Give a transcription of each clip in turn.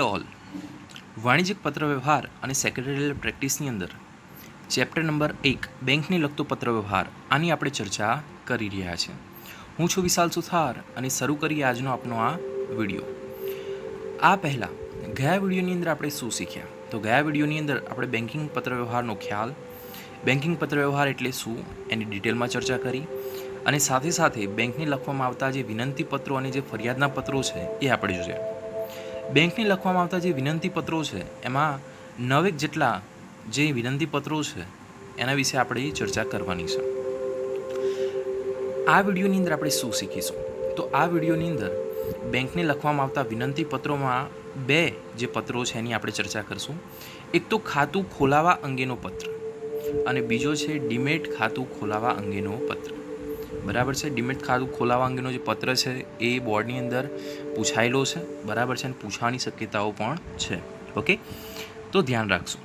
All વાણિજ્યિક પત્રવ્યવહાર અને secretarial પ્રેક્ટિસની અંદર chapter number 1 બેંકને લગતો પત્રવ્યવહાર આની આપણે ચર્ચા કરી રહ્યા છીએ. હું છું વિશાલ સુથાર અને શરૂ કરીએ આજનો આપનો આ વિડીયો. આ પહેલાં ગયા વિડીયોની અંદર આપણે શું શીખ્યા? તો ગયા વિડીયોની અંદર આપણે બેન્કિંગ પત્રવ્યવહારનો ખ્યાલ, બેન્કિંગ પત્રવ્યવહાર એટલે શું એની ડિટેલમાં ચર્ચા કરી અને સાથે સાથે બેંકને લખવામાં આવતા જે વિનંતી પત્રો અને જે ફરિયાદના પત્રો છે એ આપણે જોયા. બેંકને લખવામાં આવતા જે વિનંતી પત્રો છે એમાં 9 જેટલા જે વિનંતી પત્રો છે એના વિશે આપણે ચર્ચા કરવાની છે. આ વિડીયોની અંદર આપણે શું શીખીશું? તો આ વિડીયોની અંદર બેંકને લખવામાં આવતા વિનંતી પત્રોમાં 2 જે પત્રો છે એની આપણે ચર્ચા કરીશું. એક તો ખાતું ખોલાવવા અંગેનો પત્ર અને બીજો છે ડીમેટ ખાતું ખોલાવવા અંગેનો પત્ર. બરાબર છે. ડીમેટ ખાતું ખોલાવવા અંગેનો જે પત્ર છે એ બોર્ડની અંદર પૂછાયેલો છે. બરાબર છે. અને પૂછવાની શક્યતાઓ પણ છે. ઓકે, તો ધ્યાન રાખશું.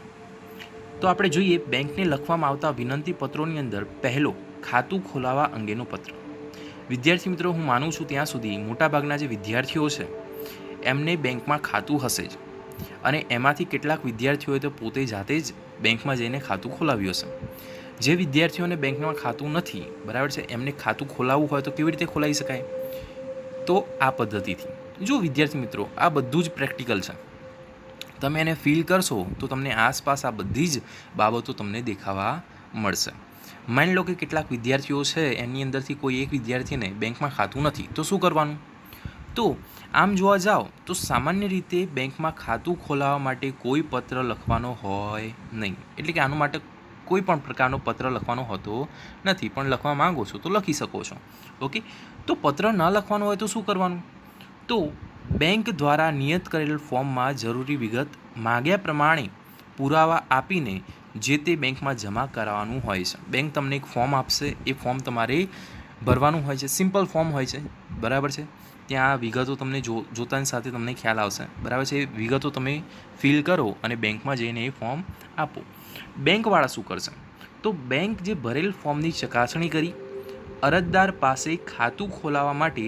તો આપણે જોઈએ બેંકને લખવામાં આવતા વિનંતી પત્રોની અંદર પહેલો ખાતું ખોલાવવા અંગેનો પત્ર. વિદ્યાર્થી મિત્રો, હું માનું છું ત્યાં સુધી મોટાભાગના જે વિદ્યાર્થીઓ છે એમને બેંકમાં ખાતું હશે જ અને એમાંથી કેટલાક વિદ્યાર્થીઓએ તો પોતે જાતે જ બેંકમાં જઈને ખાતું ખોલાવ્યું હશે. જે વિદ્યાર્થીઓને બેંકમાં ખાતું નથી, બરાબર છે, એમને ખાતું ખોલાવવું હોય તો કેવી રીતે ખોલાવી શકાય? તો આ પદ્ધતિથી. જો વિદ્યાર્થી મિત્રો, આ બધું જ પ્રેક્ટિકલ છે. તમે એને ફીલ કરશો તો તમને આસપાસ આ બધી જ બાબતો તમને દેખાવા મળશે. માની લો કે કેટલાક વિદ્યાર્થીઓ છે એની અંદરથી કોઈ એક વિદ્યાર્થીને બેંકમાં ખાતું નથી, તો શું કરવાનું? તો આમ જોવા જાઓ તો સામાન્ય રીતે બેંકમાં ખાતું ખોલાવવા માટે કોઈ પત્ર લખવાનો હોય નહીં. એટલે કે આનું માટે કોઈ પણ પ્રકારનો પત્ર લખવાનો હોતો નથી, પણ લખવા માંગો છો તો લખી શકો છો. ઓકે, તો પત્ર ન લખવાનું હોય તો શું કરવાનું? તો બેંક દ્વારા નિયત કરેલ ફોર્મમાં જરૂરી વિગત માગ્યા પ્રમાણે પુરાવા આપીને જે તે બેંકમાં જમા કરાવવાનું હોય છે. બેંક તમને એક ફોર્મ આપશે, એ ફોર્મ તમારે ભરવાનું હોય છે. સિમ્પલ ફોર્મ હોય છે, બરાબર છે. ત્યાં વિગતો તમને જોતાની સાથે તમને ખ્યાલ આવશે, બરાબર છે. એ વિગતો તમે ફિલ કરો અને બેંકમાં જઈને એ ફોર્મ આપો. બેંકવાળા શું કરશે? તો બેંક જે ભરેલ ફોર્મની ચકાસણી કરી અરજદાર પાસે ખાતું ખોલાવવા માટે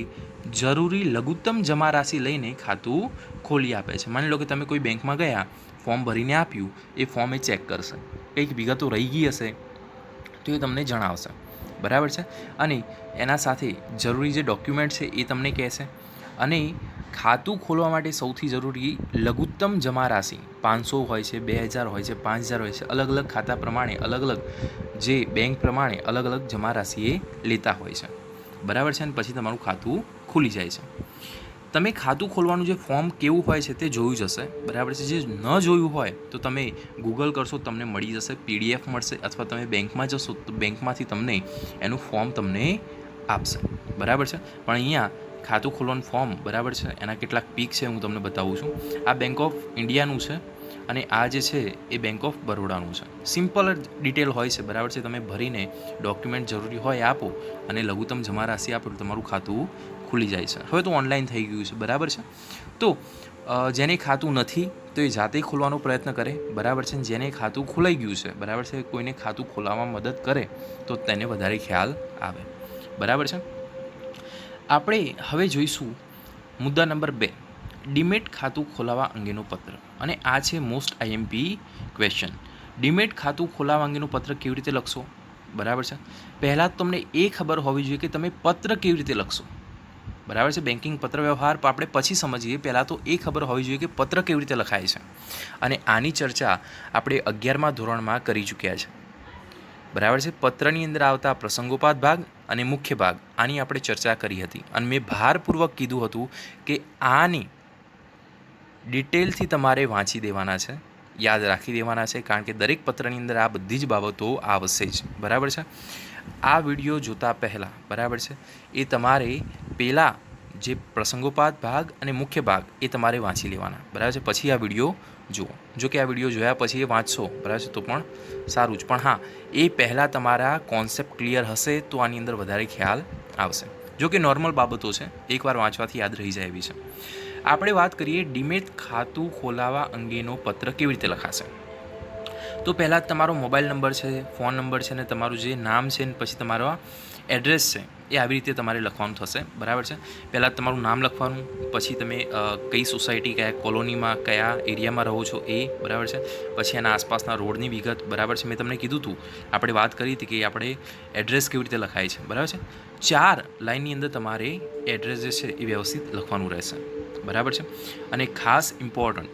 જરૂરી લઘુત્તમ જમા રાશિ લઈને ખાતું ખોલી આપે છે. માની લો કે તમે કોઈ બેંકમાં ગયા, ફોર્મ ભરીને આપ્યું, એ ફોર્મ એ ચેક કરશે, કંઈક વિગતો રહી ગઈ હશે તો એ તમને જણાવશે, બરાબર છે. અને એના સાથે જરૂરી જે ડોક્યુમેન્ટ છે એ તમને કહેશે. અને ખાતું ખોલવા માટે સૌથી જરૂરી લઘુત્તમ જમા રાશિ 500 હોય છે, 2000 હોય છે, 5000 હોય છે. અલગ અલગ ખાતા પ્રમાણે, અલગ અલગ જે બેંક પ્રમાણે અલગ અલગ જમા રાશિ એ લેતા હોય છે, બરાબર છે. અને પછી તમારું ખાતું ખુલી જાય છે. તમે ખાતું ખોલવાનું જે ફોર્મ કેવું હોય છે તે જોયું જ હશે, બરાબર છે. જે ન જોયું હોય તો તમે ગૂગલ કરશો, તમને મળી જશે, PDF મળશે, અથવા તમે બેંકમાં જશો તો બેંકમાંથી તમને એનું ફોર્મ તમને આપશે, બરાબર છે. પણ અહીંયા ખાતું ખોલવાનું ફોર્મ, બરાબર છે, એના કેટલાક પીક છે હું તમને બતાવું છું. આ બેંક ઓફ ઇન્ડિયાનું છે અને આ જે છે એ બેંક ઓફ બરોડાનું છે. સિમ્પલ જ ડિટેલ હોય છે, બરાબર છે. તમે ભરીને ડોક્યુમેન્ટ જરૂરી હોય આપો અને લઘુત્તમ જમા રાશિ આપો તો તમારું ખાતું ખુલી જાય છે. હવે તો ઓનલાઈન થઈ ગયું છે, બરાબર છે. તો જેને ખાતું નથી તો એ જાતે ખોલવાનો પ્રયત્ન કરે, બરાબર છે. જેને ખાતું ખોલાઈ ગયું છે, બરાબર છે, કોઈને ખાતું ખોલાવવામાં મદદ કરે તો તેને વધારે ખ્યાલ આવે, બરાબર છે. આપણે હવે જોઈશું મુદ્દા નંબર 2, ડીમેટ ખાતું ખોલાવવા અંગેનો પત્ર. અને આ છે મોસ્ટ IMP ક્વેશ્ચન. ડીમેટ ખાતું ખોલાવવા અંગેનો પત્ર કેવી રીતે લખશો? બરાબર છે. પહેલાં તમને એ ખબર હોવી જોઈએ કે તમે પત્ર કેવી રીતે લખશો, બરાબર છે. બેન્કિંગ પત્ર વ્યવહાર આપણે પછી સમજીએ, પહેલાં તો એ ખબર હોવી જોઈએ કે પત્ર કેવી રીતે લખાય છે. અને આની ચર્ચા આપણે 11મા ધોરણમાં કરી ચૂક્યા છે, બરાબર છે. પત્રની અંદર આવતા પ્રસંગોપાત ભાગ અને મુખ્ય ભાગ આની આપણે ચર્ચા કરી હતી. અને મેં ભારપૂર્વક કીધું હતું કે આની ડિટેલથી તમારે વાંચી દેવાના છે, યાદ રાખી દેવાના છે, કારણ કે દરેક પત્રની અંદર આ બધી જ બાબતો આવશે જ, બરાબર છે. આ વિડીયો જોતા પહેલાં, બરાબર છે, એ તમારે પહેલાં જે પ્રસંગોપાત ભાગ અને મુખ્ય ભાગ એ તમારે વાંચી લેવાના, બરાબર છે. પછી આ વિડીયો જુઓ. જો કે આ વિડીયો જોયા પછી એ વાંચશો, બરાબર છે, તો પણ સારું જ. પણ હા, એ પહેલાં તમારા કોન્સેપ્ટ ક્લિયર હશે તો આની અંદર વધારે ખ્યાલ આવશે. જો કે નોર્મલ બાબતો છે, એકવાર વાંચવાથી યાદ રહી જાય એવી છે. આપણે વાત કરીએ ડીમેટ ખાતું ખોલાવવા અંગેનો પત્ર કેવી રીતે લખાશે. તો પહેલાં તમારો મોબાઈલ નંબર છે, ફોન નંબર છે, ને તમારું જે નામ છે ને પછી તમારો એડ્રેસ છે એ આવી રીતે તમારે લખવાનું થશે, બરાબર છે. પહેલાં તમારું નામ લખવાનું, પછી તમે કઈ સોસાયટી, કયા કોલોનીમાં, કયા એરિયામાં રહો છો એ, બરાબર છે. પછી એના આસપાસના રોડની વિગત, બરાબર છે. મેં તમને કીધું હતું, આપણે વાત કરી હતી કે આપણે એડ્રેસ કેવી રીતે લખાય છે, બરાબર છે. 4 લાઇનની અંદર તમારે એડ્રેસ જે છે એ વ્યવસ્થિત લખવાનું રહેશે, બરાબર છે. અને ખાસ ઇમ્પોર્ટન્ટ,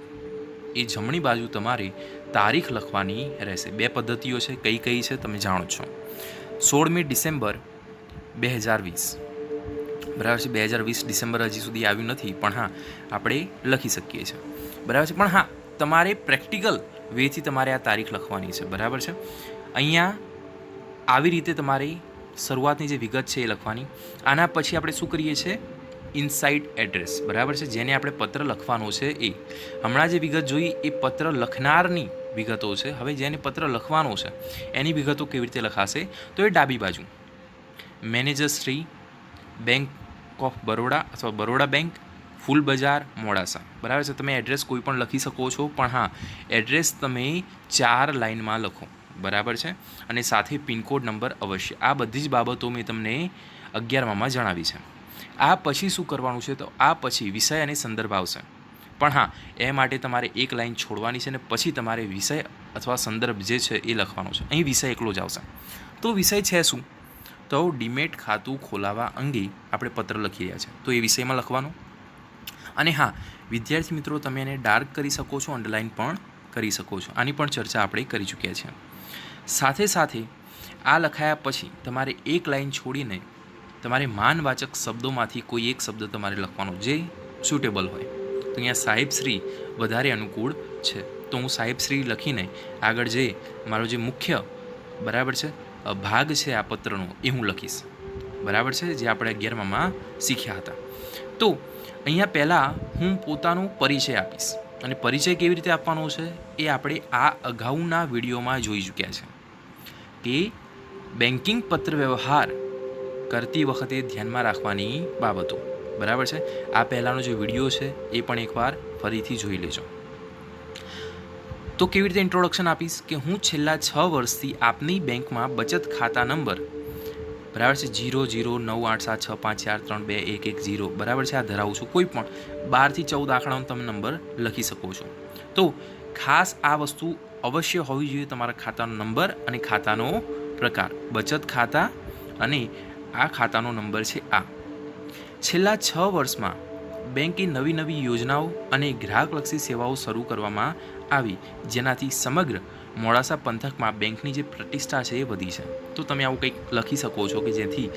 એ જમણી બાજુ તમારે તારીખ લખવાની રહેશે. 2 પદ્ધતિઓ છે, કઈ કઈ છે તમે જાણો છો. 16મી ડિસેમ્બર 2020, બરાબર છે. 2020 ડિસેમ્બર હજી સુધી આવ્યું નથી, પણ હા આપણે લખી શકીએ છીએ, બરાબર છે. પણ હા, તમારે પ્રેક્ટિકલ વેથી તમારે આ તારીખ લખવાની છે, બરાબર છે. અહીંયા આવી રીતે તમારી શરૂઆતની જે વિગત છે એ લખવાની. આના પછી આપણે શું કરીએ છીએ, ઇનસાઇડ એડ્રેસ, બરાબર છે. જેને આપણે પત્ર લખવાનો છે એ, હમણાં જે વિગત જોઈ એ પત્ર લખનારની વિગતો છે. હવે જેને પત્ર લખવાનો છે એની વિગતો કેવી રીતે લખાશે, તો એ ડાબી બાજુ manager Shri, bank of Baroda અથવા બરોડા બેંક, ફૂલ બજાર, મોડાસા, બરાબર છે. તમે એડ્રેસ કોઈ પણ લખી શકો છો, પણ હા એડ્રેસ તમે 4 લાઇનમાં લખો, બરાબર છે. અને સાથે પિનકોડ નંબર અવશ્ય. આ બધી જ બાબતો મેં તમને 11માં જણાવી છે. આ પછી શું કરવાનું છે, તો આ પછી વિષય અને સંદર્ભ આવશે. પણ હા, એ માટે તમારે એક લાઇન છોડવાની છે અને પછી તમારે વિષય અથવા સંદર્ભ જે છે એ લખવાનો છે. અહીં વિષય એકલો જ આવશે. તો વિષય છે શું, તો ડીમેટ ખાતું ખોલાવવા અંગે આપણે પત્ર લખી રહ્યા છે, તો એ વિષયમાં લખવાનું. અને હા, વિદ્યાર્થી મિત્રો, તમે એને ડાર્ક કરી શકો છો, અંડરલાઇન પણ કરી શકો છો. આની પણ ચર્ચા આપણે કરી ચૂક્યા છીએ. સાથે સાથે આ લખાયા પછી તમારે એક લાઇન છોડીને તમારે માનવાચક શબ્દોમાંથી કોઈ એક શબ્દ તમારે લખવાનો જે સુટેબલ હોય. તો અહીંયા સાહેબશ્રી વધારે અનુકૂળ છે, તો હું સાહેબશ્રી લખીને આગળ જે મારો જે મુખ્ય, બરાબર છે, ભાગ છે આ પત્રનો એ હું લખીશ, બરાબર છે, જે આપણે 11માં શીખ્યા હતા. તો અહીંયા પહેલાં હું પોતાનો પરિચય આપીશ, અને પરિચય કેવી રીતે આપવાનો છે એ આપણે આ અગાઉના વિડીયોમાં જોઈ ચૂક્યા છે કે બેન્કિંગ પત્ર વ્યવહાર કરતી વખતે ધ્યાનમાં રાખવાની બાબતો, બરાબર છે. આ પહેલાંનો જે વિડીયો છે એ પણ એકવાર ફરીથી જોઈ લેજો. તો કેવી રીતે ઇન્ટ્રોડક્શન આપીશ કે હું છેલ્લા 6 વર્ષથી આપની બેંકમાં બચત ખાતા નંબર, બરાબર છે, 00987654321110, બરાબર છે, આ ધરાવું છું. કોઈ પણ 12 થી 14 આંકડાનો તમે નંબર લખી શકો છો. તો ખાસ આ વસ્તુ અવશ્ય હોવી જોઈએ, તમારા ખાતાનો નંબર અને ખાતાનો પ્રકાર, બચત ખાતા અને આ ખાતાનો નંબર છે આ. છેલ્લા 6 વર્ષમાં બેંકે નવી નવી યોજનાઓ અને ગ્રાહકલક્ષી સેવાઓ શરૂ કરવામાં આવી, જેનાથી સમગ્ર મોડાસા પંથકમાં બેંકની જે પ્રતિષ્ઠા છે એ વધી છે. તો તમે આવું કંઈક લખી શકો છો કે જેથી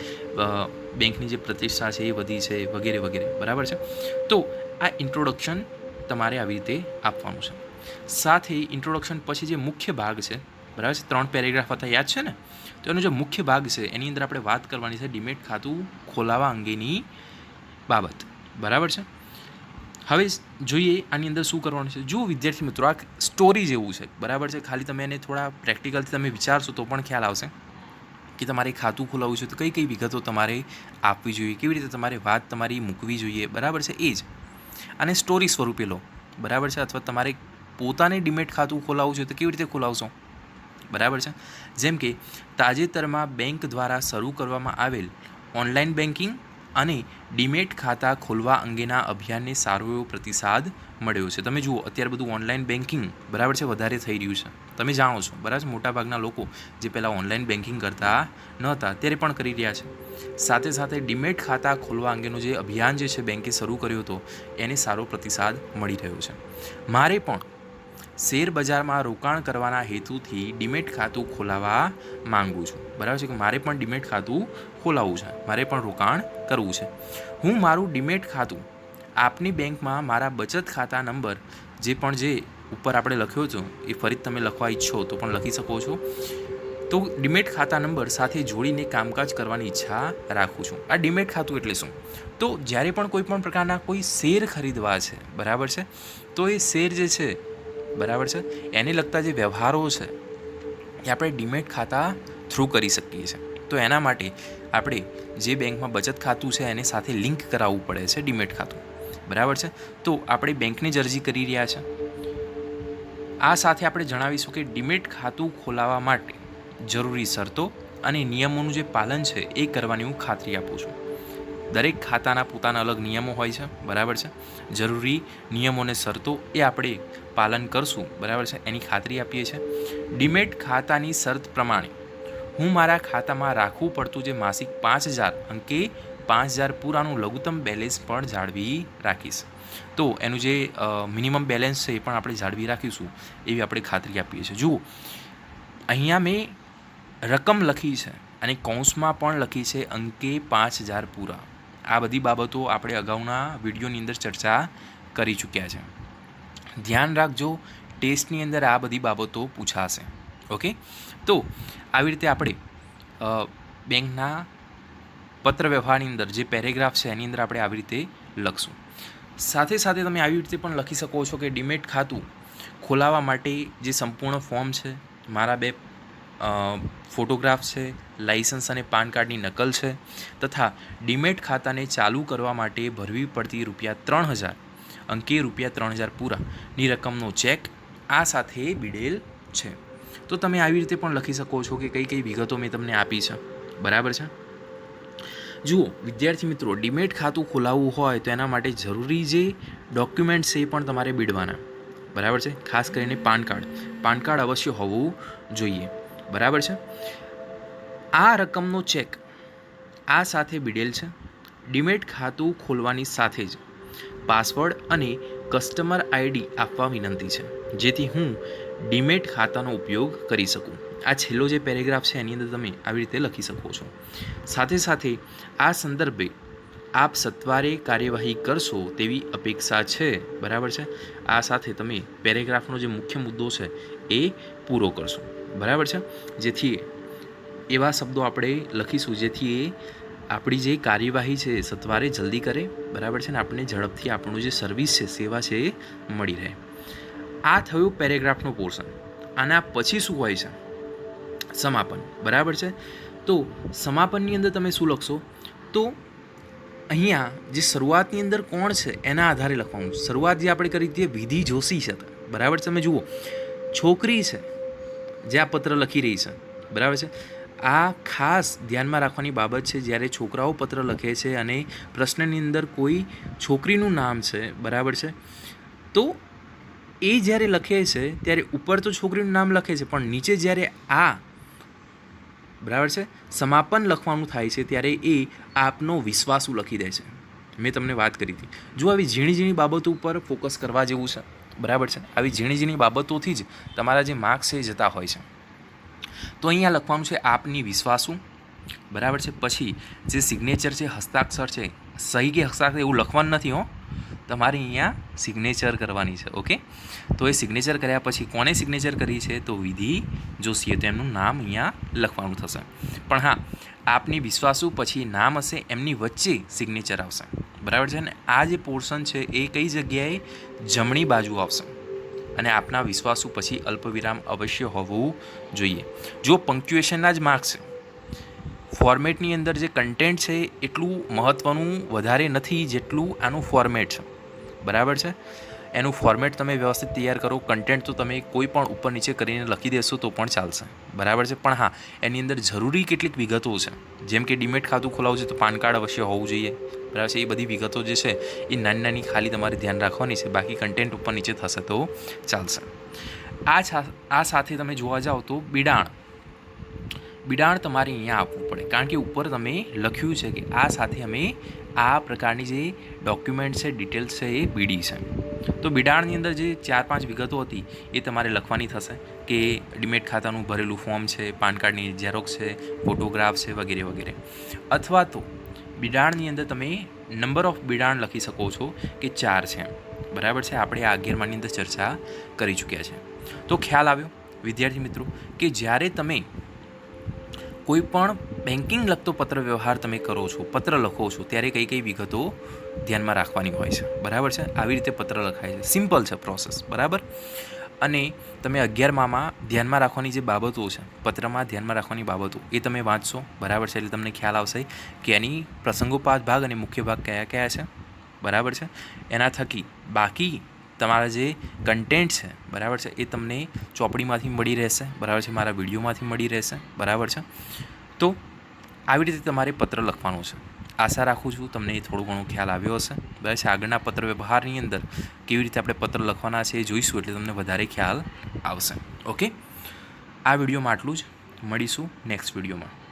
બેંકની જે પ્રતિષ્ઠા છે એ વધી છે, વગેરે વગેરે, બરાબર છે. તો આ ઇન્ટ્રોડક્શન તમારે આવી રીતે આપવાનું છે. સાથે ઇન્ટ્રોડક્શન પછી જે મુખ્ય ભાગ છે, બરાબર છે, 3 પેરેગ્રાફ હતા, યાદ છે ને, તો એનો જે મુખ્ય ભાગ છે એની અંદર આપણે વાત કરવાની છે ડીમેટ ખાતું ખોલાવવા અંગેની બાબત, બરાબર છે. હવે જોઈએ આની અંદર શું કરવાનું છે. જો વિદ્યાર્થી મિત્રો, આ સ્ટોરી જેવું છે, બરાબર છે. ખાલી તમે એને થોડા પ્રેક્ટિકલથી તમે વિચારશો તો પણ ખ્યાલ આવશે કે તમારે ખાતું ખોલાવવું છે તો કઈ કઈ વિગતો તમારે આપવી જોઈએ, કેવી રીતે તમારે વાત તમારી મૂકવી જોઈએ, બરાબર છે. એ જ આને સ્ટોરી સ્વરૂપે લો, બરાબર છે. અથવા તમારે પોતાને ડીમેટ ખાતું ખોલાવવું છે તો કેવી રીતે ખોલાવશો, બરાબર છે. જેમ કે તાજેતરમાં બેંક દ્વારા શરૂ કરવામાં આવેલ ઓનલાઈન બેન્કિંગ અને ડીમેટ ખાતા ખોલવા અંગેના અભિયાનને સારો એવો પ્રતિસાદ મળ્યો છે. તમે જુઓ, અત્યારે બધું ઓનલાઈન બેન્કિંગ, બરાબર છે, વધારે થઈ રહ્યું છે. તમે જાણો છો, બરાબર છે. મોટાભાગના લોકો જે પહેલાં ઓનલાઈન બેન્કિંગ કરતા નહોતા ત્યારે પણ કરી રહ્યા છે. સાથે સાથે ડીમેટ ખાતા ખોલવા અંગેનું જે અભિયાન જે છે બેંકે શરૂ કર્યો હતો એને સારો પ્રતિસાદ મળી રહ્યો છે. મારે પણ શેર બજારમાં રોકાણ કરવાના હેતુથી ડીમેટ ખાતું ખોલાવવા માગું છું, બરાબર છે, કે મારે પણ ડીમેટ ખાતું ખોલાવવું છે, મારે પણ રોકાણ કરવું છે. હું મારું ડીમેટ ખાતું આપની બેંકમાં મારા બચત ખાતા નંબર જે ઉપર આપણે લખ્યો હતો એ ફરી તમે લખવા ઈચ્છો તો પણ લખી શકો છો. તો ડીમેટ ખાતા નંબર સાથે જોડીને કામકાજ કરવાની ઈચ્છા રાખું છું. આ ડીમેટ ખાતું એટલે શું, તો જ્યારે પણ કોઈ પણ પ્રકારના કોઈ શેર ખરીદવા છે, બરાબર છે, તો એ શેર જે છે, બરાબર છે, એને લગતા જે વ્યવહારો છે એ આપણે ડીમેટ ખાતા થ્રુ કરી શકીએ છીએ. તો એના માટે આપણે જે બેંકમાં બચત ખાતું છે એને સાથે લિંક કરાવવું પડે છે ડીમેટ ખાતું, બરાબર છે. તો આપણે બેંકની જ અરજી કરી રહ્યા છે. આ સાથે આપણે જણાવીશું કે ડીમેટ ખાતું ખોલાવવા માટે જરૂરી શરતો અને નિયમોનું જે પાલન છે એ કરવાની હું ખાતરી આપું છું. દરેક ખાતાના પોતાના અલગ નિયમો હોય છે, બરાબર છે. જરૂરી નિયમો અને શરતો એ આપણે પાલન કરશું, બરાબર છે, એની ખાતરી આપીએ છીએ. ડીમેટ ખાતાની શરત પ્રમાણે હું મારા ખાતામાં રાખવું પડતું જે માસિક 5,000 અંકે 5,000 પૂરાનું લઘુત્તમ બેલેન્સ પણ જાળવી રાખીશ. તો એનું જે મિનિમમ બેલેન્સ છે એ પણ આપણે જાળવી રાખીશું એવી આપણે ખાતરી આપીએ છીએ. જુઓ, અહીંયા મેં રકમ લખી છે અને કૌંસમાં પણ લખી છે અંકે 5,000 પૂરા. આ બધી બાબતો આપણે અગાઉના વિડીયોની અંદર ચર્ચા કરી ચૂક્યા છે. ધ્યાન રાખજો, ટેસ્ટની અંદર આ બધી બાબતો પૂછાશે. ઓકે, તો આવી રીતે આપણે બેંકના પત્ર વ્યવહારની અંદર જે પેરેગ્રાફ છે એની અંદર આપણે આવી રીતે લખશું. સાથે સાથે તમે આવી રીતે પણ લખી શકો છો કે ડીમેટ ખાતું ખોલાવવા માટે જે સંપૂર્ણ ફોર્મ છે, મારા 2 ફોટોગ્રાફ છે, લાઇસન્સ અને પાન કાર્ડની નકલ છે, તથા ડીમેટ ખાતાને ચાલુ કરવા માટે ભરવી પડતી ₹3,000 અંકે ₹3,000 પૂરાની રકમનો ચેક આ સાથે બિડેલ છે. તો તમે આવી રીતે પણ લખી શકો છો કે કઈ કઈ વિગતો મેં તમને આપી છે, બરાબર છે. જુઓ વિદ્યાર્થી મિત્રો, ડીમેટ ખાતું ખોલાવવું હોય તો એના માટે જરૂરી જે ડોક્યુમેન્ટ્સ છે એ પણ તમારે બીડવાના, બરાબર છે. ખાસ કરીને પાન કાર્ડ અવશ્ય હોવું જોઈએ, બરાબર છે. આ રકમનો ચેક આ સાથે બીડેલ છે. ડીમેટ ખાતું ખોલવાની સાથે જ પાસવર્ડ અને કસ્ટમર આઈડી આપવા વિનંતી છે, જેથી હું ડીમેટ ખાતાનો ઉપયોગ કરી શકું. આ છેલ્લો જે પેરેગ્રાફ છે એની અંદર તમે આવી રીતે લખી શકો છો. સાથે સાથે આ સંદર્ભે આપ સત્વરે કાર્યવાહી કરશો તેવી અપેક્ષા છે, બરાબર છે. આ સાથે તમે પેરેગ્રાફનો જે મુખ્ય મુદ્દો છે એ પૂરો કરશો, બરાબર છે. જેથી એવા શબ્દો આપણે લખીશું જેથી એ આપણી જે કાર્યવાહી છે સત્વરે જલ્દી કરે, બરાબર છે, ને આપણને ઝડપથી આપણું જે સર્વિસ છે, સેવા છે એ મળી રહે. આ થયું પેરેગ્રાફનો પોર્શન. આના પછી શું હોય છે? સમાપન, બરાબર છે. તો સમાપનની અંદર તમે શું લખશો? તો અહીંયા જે શરૂઆતની અંદર કોણ છે એના આધારે લખવાનું. શરૂઆત જે આપણે કરી હતી વિધિ જોશી છે, બરાબર છે. તમે જુઓ, છોકરી છે જે આ પત્ર લખી રહી છે, બરાબર છે. આ ખાસ ધ્યાનમાં રાખવાની બાબત છે. જ્યારે છોકરાઓ પત્ર લખે છે અને પ્રશ્નની અંદર કોઈ છોકરીનું નામ છે, બરાબર છે, તો એ જ્યારે લખે છે ત્યારે ઉપર તો છોકરીનું નામ લખે છે, પણ નીચે જ્યારે બરાબર છે, સમાપન લખવાનું થાય છે ત્યારે એ આપનો વિશ્વાસુ લખી દે છે. મેં તમને વાત કરી હતી. જો આવી ઝીણી ઝીણી બાબતો ઉપર ફોકસ કરવા જેવું છે, બરાબર છે. આવી ઝીણી ઝીણી બાબતોથી જ તમારા જે માર્ક્સ છે એ જતા હોય છે. તો અહીંયા લખવાનું છે આપની વિશ્વાસુ, બરાબર છે. પછી જે સિગ્નેચર છે, હસ્તાક્ષર છે, સહી કે હસ્તાક્ષર એવું લખવાનું નથી હો, તમારે અહીંયા સિગ્નેચર કરવાની છે. ઓકે, તો એ સિગ્નેચર કર્યા પછી કોને સિગ્નેચર કરી છે? તો વિધિ જોશીએ. તો એમનું નામ અહીંયા લખવાનું થશે. પણ હા, આપની વિશ્વાસુ પછી નામ હશે, એમની વચ્ચે સિગ્નેચર આવશે, બરાબર છે. ને આ જે પોર્શન છે એ કઈ જગ્યાએ? જમણી બાજુ આવશે. અને આપના વિશ્વાસુ પછી અલ્પવિરામ અવશ્ય હોવું જોઈએ. જો પંક્ચ્યુએશનના જ માર્ક્સ છે, ફોર્મેટની અંદર જે કન્ટેન્ટ છે એટલું મહત્ત્વનું વધારે નથી જેટલું આનું ફોર્મેટ છે, બરાબર છે. એનું ફોર્મેટ તમે વ્યવસ્થિત તૈયાર કરો. કન્ટેન્ટ તો તમે કોઈ પણ ઉપર નીચે કરીને લખી દેશો તો પણ ચાલશે, બરાબર છે. પણ હા, એની અંદર જરૂરી કેટલીક વિગતો છે, જેમ કે ડીમેટ ખાતું ખોલાવવું છે તો પાન કાર્ડ અવશ્ય હોવું જોઈએ, બરાબર છે. એ બધી વિગતો જે છે એ નાની નાની ખાલી તમારે ધ્યાન રાખવાની છે. બાકી કન્ટેન્ટ ઉપર નીચે થશે તો ચાલશે. આ સાથે તમે જોવા જાઓ તો બિડાણ તમારે અહીંયા આપવું પડે, કારણ કે ઉપર તમે લખ્યું છે કે આ સાથે અમે આ પ્રકારની જે ડોક્યુમેન્ટ છે, ડિટેલ્સ છે એ બીડી છે. તો બિડાણની અંદર જે 4-5 વિગતો હતી એ તમારે લખવાની થશે કે ડીમેટ ખાતાનું ભરેલું ફોર્મ છે, પાન કાર્ડની ઝેરોક્સ છે, ફોટોગ્રાફ છે, વગેરે વગેરે. અથવા તો બિડાણની અંદર તમે નંબર ઓફ બિડાણ લખી શકો છો કે 4 છે, બરાબર છે. આપણે આ 11માની અંદર ચર્ચા કરી ચૂક્યા છે. તો ખ્યાલ આવ્યો વિદ્યાર્થી મિત્રો કે જ્યારે તમે કોઈ પણ બેન્કિંગ લગતો પત્ર વ્યવહાર તમે કરો છો, પત્ર લખો છો, ત્યારે કઈ કઈ વિગતો ધ્યાનમાં રાખવાની હોય છે, બરાબર છે. આવી રીતે પત્ર લખાય છે. સિમ્પલ છે પ્રોસેસ, બરાબર. અને તમે 11મામાં ધ્યાનમાં રાખવાની જે બાબતો છે, પત્રમાં ધ્યાનમાં રાખવાની બાબતો એ તમે વાંચશો, બરાબર છે. એટલે તમને ખ્યાલ આવશે કે એની પ્રસંગોપાત ભાગ અને મુખ્ય ભાગ કયા કયા છે, બરાબર છે. એના થકી બાકી તમારા જે કન્ટેન્ટ છે, બરાબર છે, એ તમને ચોપડીમાંથી મળી રહેશે, બરાબર છે, મારા વિડીયોમાંથી મળી રહેશે, બરાબર છે. તો આવી રીતે તમારે પત્ર લખવાનું છે. આશા રાખું છું તમને એ થોડું ઘણું ખ્યાલ આવ્યો હશે. બસ આગળના પત્ર વ્યવહારની અંદર કેવી રીતે આપણે પત્ર લખવાના છે એ જોઈશું, એટલે તમને વધારે ખ્યાલ આવશે. ઓકે, આ વિડીયોમાં આટલું જ. મળીશું નેક્સ્ટ વિડીયોમાં.